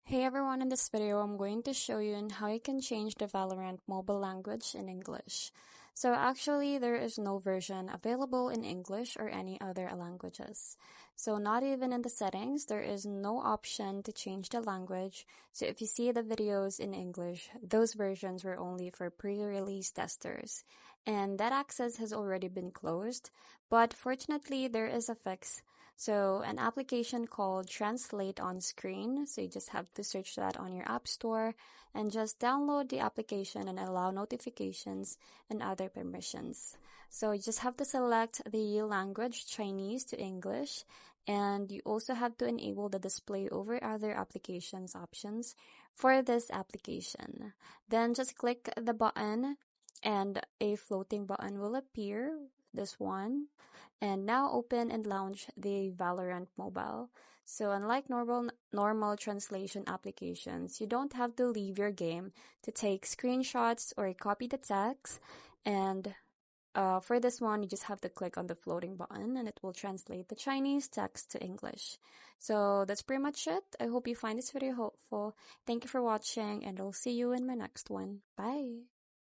Hey everyone, in this video I'm going to show you on how you can change the Valorant mobile language in English. So actually there is no version available in English or any other languages. So not even in the settings, there is no option to change the language. So if you see the videos in English, those versions were only for pre-release testers. And that access has already been closed, but fortunately there is a fix. So an application called Translate on Screen. So you just have to search that on your app store and just download the application and allow notifications and other permissions. So you just have to select the language Chinese to English, and you also have to enable the display over other applications options for this application. Then just click the button and a floating button will appear, this one, and now open and launch the Valorant Mobile. So unlike normal translation applications, you don't have to leave your game to take screenshots or copy the text. And for this one, you just have to click on the floating button and it will translate the Chinese text to English. So that's pretty much it. I hope you find this video helpful. Thank you for watching and I'll see you in my next one. Bye!